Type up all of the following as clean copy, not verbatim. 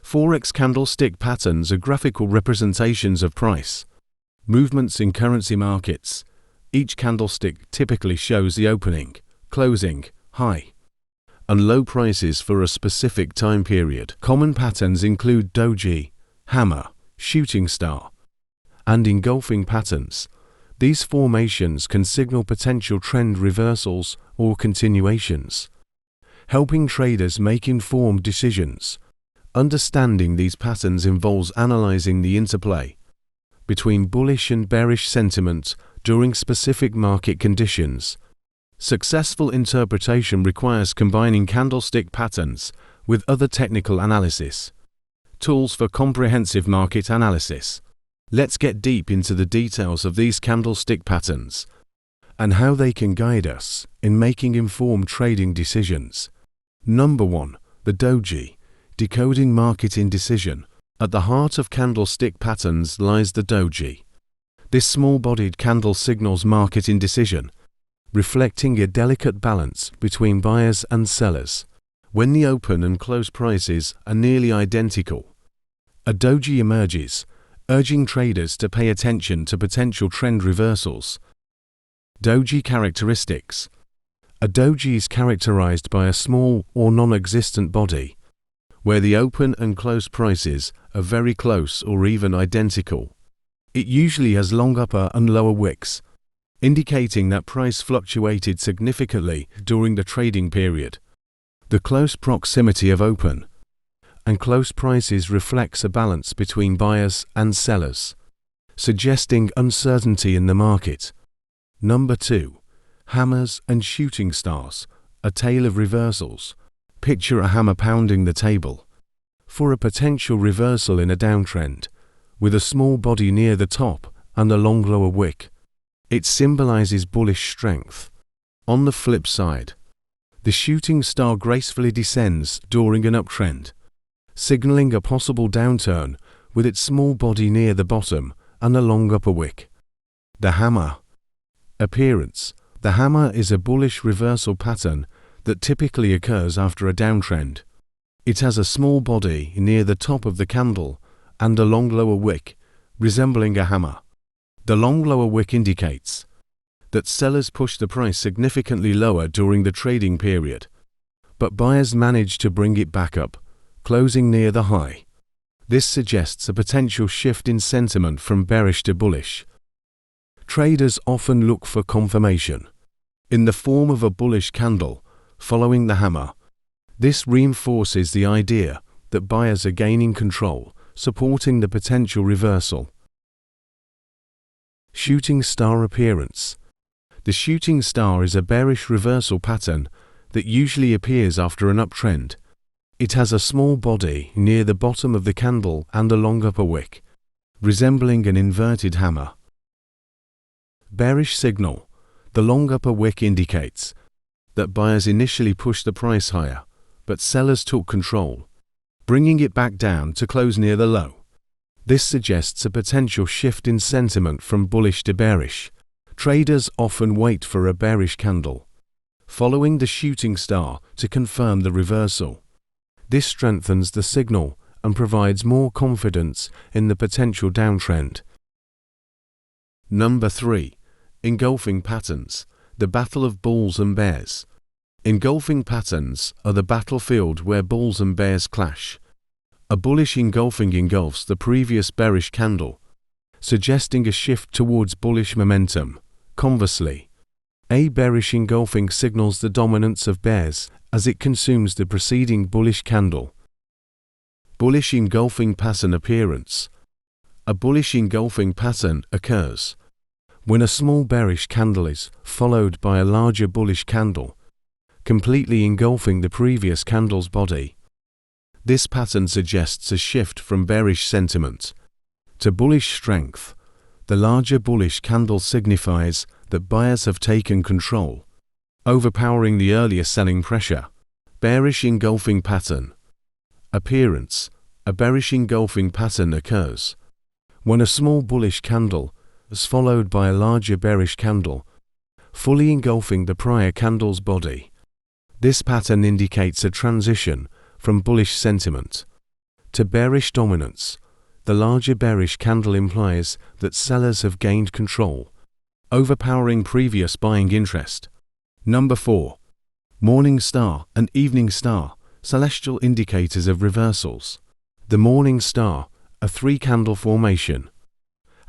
Forex candlestick patterns are graphical representations of price movements in currency markets. Each candlestick typically shows the opening, closing, high, and low prices for a specific time period. Common patterns include doji, hammer, shooting star, and engulfing patterns. These formations can signal potential trend reversals or continuations, helping traders make informed decisions. Understanding these patterns involves analyzing the interplay between bullish and bearish sentiment during specific market conditions. Successful interpretation requires combining candlestick patterns with other technical analysis tools for comprehensive market analysis. Let's get deep into the details of these candlestick patterns and how they can guide us in making informed trading decisions. Number 1. The doji, decoding market indecision. At the heart of candlestick patterns lies the doji. This small-bodied candle signals market indecision, reflecting a delicate balance between buyers and sellers. When the open and close prices are nearly identical, a doji emerges, urging traders to pay attention to potential trend reversals. Doji characteristics. A doji is characterized by a small or non-existent body, where the open and close prices are very close or even identical. It usually has long upper and lower wicks, indicating that price fluctuated significantly during the trading period. The close proximity of open and close prices reflects a balance between buyers and sellers, suggesting uncertainty in the market. Number 2. Hammers and shooting stars, a tale of reversals. Picture a hammer pounding the table for a potential reversal in a downtrend, with a small body near the top and a long lower wick. It symbolizes bullish strength. On the flip side, the shooting star gracefully descends during an uptrend, signaling a possible downturn with its small body near the bottom and a long upper wick. The hammer. Appearance. The hammer is a bullish reversal pattern that typically occurs after a downtrend. It has a small body near the top of the candle and a long lower wick, resembling a hammer. The long lower wick indicates that sellers pushed the price significantly lower during the trading period, but buyers managed to bring it back up, closing near the high. This suggests a potential shift in sentiment from bearish to bullish. Traders often look for confirmation in the form of a bullish candle following the hammer. This reinforces the idea that buyers are gaining control, supporting the potential reversal. Shooting star appearance. The shooting star is a bearish reversal pattern that usually appears after an uptrend. It has a small body near the bottom of the candle and a long upper wick, resembling an inverted hammer. Bearish signal. The long upper wick indicates that buyers initially pushed the price higher, but sellers took control, bringing it back down to close near the low. This suggests a potential shift in sentiment from bullish to bearish. Traders often wait for a bearish candle following the shooting star to confirm the reversal. This strengthens the signal and provides more confidence in the potential downtrend. Number 3. Engulfing patterns, the battle of bulls and bears. Engulfing patterns are the battlefield where bulls and bears clash. A bullish engulfing engulfs the previous bearish candle, suggesting a shift towards bullish momentum. Conversely, a bearish engulfing signals the dominance of bears as it consumes the preceding bullish candle. Bullish engulfing pattern appearance. A bullish engulfing pattern occurs when a small bearish candle is followed by a larger bullish candle, completely engulfing the previous candle's body. This pattern suggests a shift from bearish sentiment to bullish strength. The larger bullish candle signifies that buyers have taken control, overpowering the earlier selling pressure. Bearish engulfing pattern. Appearance. A bearish engulfing pattern occurs when a small bullish candle is followed by a larger bearish candle, fully engulfing the prior candle's body. This pattern indicates a transition from bullish sentiment to bearish dominance. The larger bearish candle implies that sellers have gained control, overpowering previous buying interest. Number 4. Morning star and evening star, celestial indicators of reversals. The morning star, a 3-candle formation,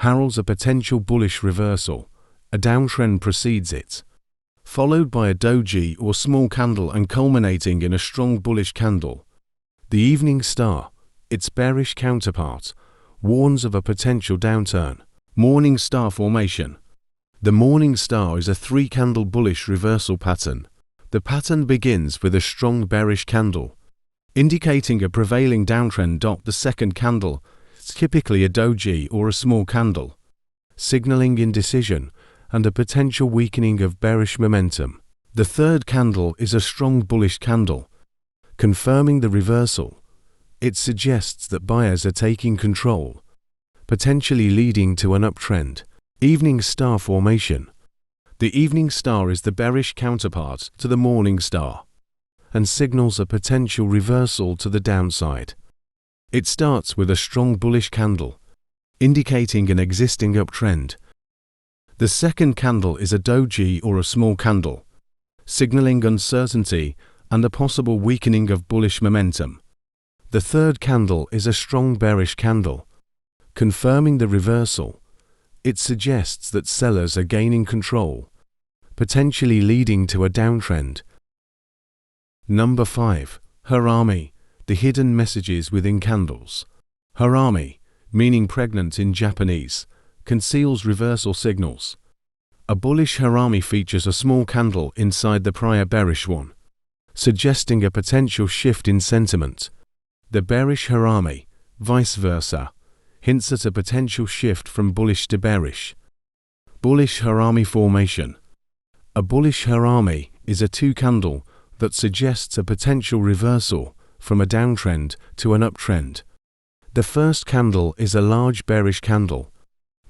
heralds a potential bullish reversal. A downtrend precedes it, followed by a doji or small candle and culminating in a strong bullish candle. The evening star, its bearish counterpart, warns of a potential downturn. Morning star formation. The morning star is a 3-candle bullish reversal pattern. The pattern begins with a strong bearish candle, indicating a prevailing downtrend. The second candle is typically a doji or a small candle, signaling indecision and a potential weakening of bearish momentum. The third candle is a strong bullish candle, confirming the reversal. It suggests that buyers are taking control, potentially leading to an uptrend. Evening star formation. The evening star is the bearish counterpart to the morning star and signals a potential reversal to the downside. It starts with a strong bullish candle, indicating an existing uptrend. The second candle is a doji or a small candle, signaling uncertainty and a possible weakening of bullish momentum. The third candle is a strong bearish candle, confirming the reversal. It suggests that sellers are gaining control, potentially leading to a downtrend. Number 5. Harami, the hidden messages within candles. Harami, meaning pregnant in Japanese, conceals reversal signals. A bullish harami features a small candle inside the prior bearish one, suggesting a potential shift in sentiment. The bearish harami, vice versa, hints at a potential shift from bullish to bearish. Bullish harami formation. A bullish harami is a 2-candle that suggests a potential reversal from a downtrend to an uptrend. The first candle is a large bearish candle,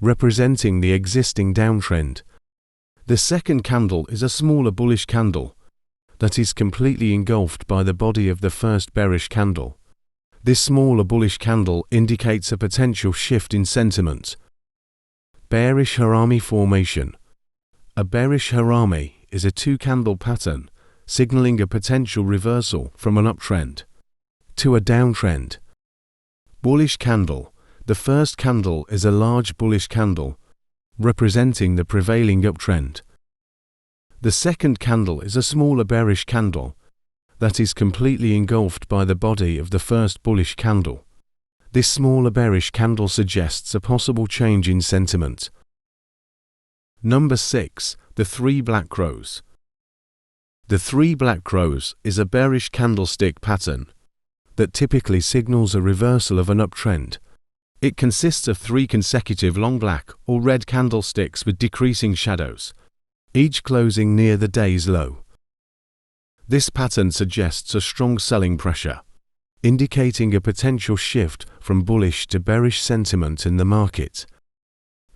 representing the existing downtrend. The second candle is a smaller bullish candle that is completely engulfed by the body of the first bearish candle. This smaller bullish candle indicates a potential shift in sentiment. Bearish harami formation. A bearish harami is a 2-candle pattern signaling a potential reversal from an uptrend to a downtrend. Bullish candle. The first candle is a large bullish candle, representing the prevailing uptrend. The second candle is a smaller bearish candle that is completely engulfed by the body of the first bullish candle. This smaller bearish candle suggests a possible change in sentiment. Number 6. The 3 Black Crows. The 3 Black Crows is a bearish candlestick pattern that typically signals a reversal of an uptrend. It consists of 3 consecutive long black or red candlesticks with decreasing shadows, each closing near the day's low. This pattern suggests a strong selling pressure, indicating a potential shift from bullish to bearish sentiment in the market.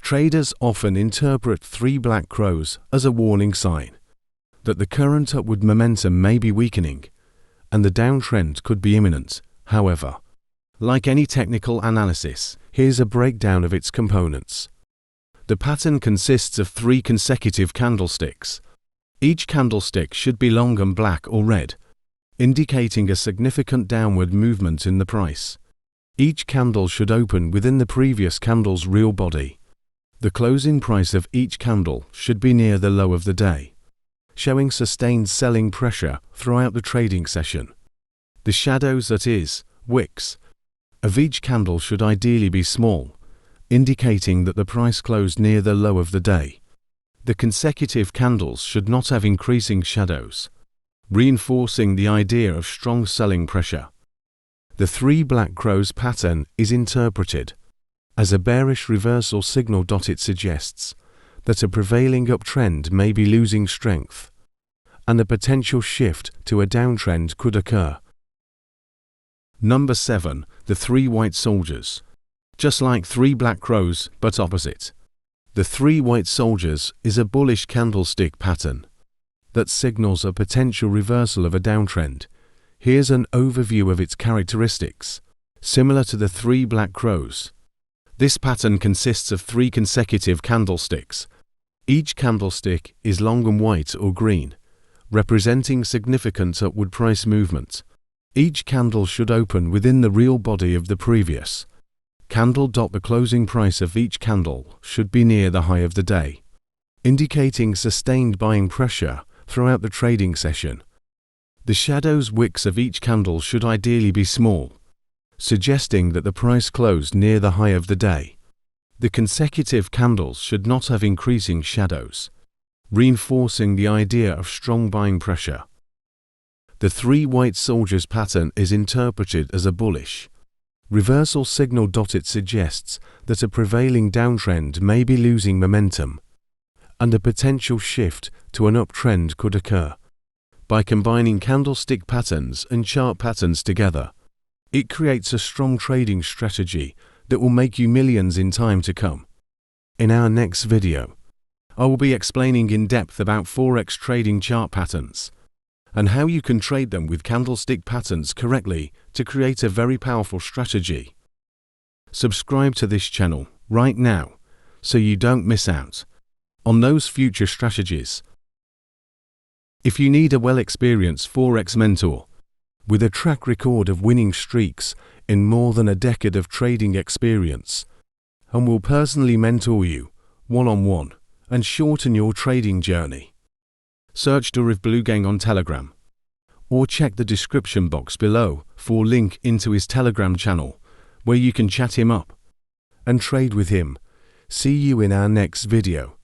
Traders often interpret 3 black crows as a warning sign that the current upward momentum may be weakening and the downtrend could be imminent. However, like any technical analysis, here's a breakdown of its components. The pattern consists of 3 consecutive candlesticks. Each candlestick should be long and black or red, indicating a significant downward movement in the price. Each candle should open within the previous candle's real body. The closing price of each candle should be near the low of the day, showing sustained selling pressure throughout the trading session. The shadows, that is, wicks, of each candle should ideally be small, indicating that the price closed near the low of the day. The consecutive candles should not have increasing shadows, reinforcing the idea of strong selling pressure. The 3 black crows pattern is interpreted as a bearish reversal signal. It suggests that a prevailing uptrend may be losing strength, and a potential shift to a downtrend could occur. Number 7. The 3 white soldiers. Just like 3 black crows, but opposite. The 3 white soldiers is a bullish candlestick pattern that signals a potential reversal of a downtrend. Here's an overview of its characteristics. similar to the 3 black crows. This pattern consists of 3 consecutive candlesticks. Each candlestick is long and white or green, representing significant upward price movement. Each candle should open within the real body of the previous candle. The closing price of each candle should be near the high of the day, indicating sustained buying pressure throughout the trading session. The shadows wicks of each candle should ideally be small, suggesting that the price closed near the high of the day. The consecutive candles should not have increasing shadows, reinforcing the idea of strong buying pressure. The 3 white soldiers pattern is interpreted as a bullish reversal signal. It suggests that a prevailing downtrend may be losing momentum, and a potential shift to an uptrend could occur. By combining candlestick patterns and chart patterns together, it creates a strong trading strategy that will make you millions in time to come. In our next video, I will be explaining in depth about Forex trading chart patterns and how you can trade them with candlestick patterns correctly to create a very powerful strategy. Subscribe to this channel right now so you don't miss out on those future strategies. If you need a well-experienced Forex mentor with a track record of winning streaks in more than a decade of trading experience, and will personally mentor you one-on-one and shorten your trading journey, search Deriv Blue Gang on Telegram, or check the description box below for a link into his Telegram channel where you can chat him up and trade with him. See you in our next video.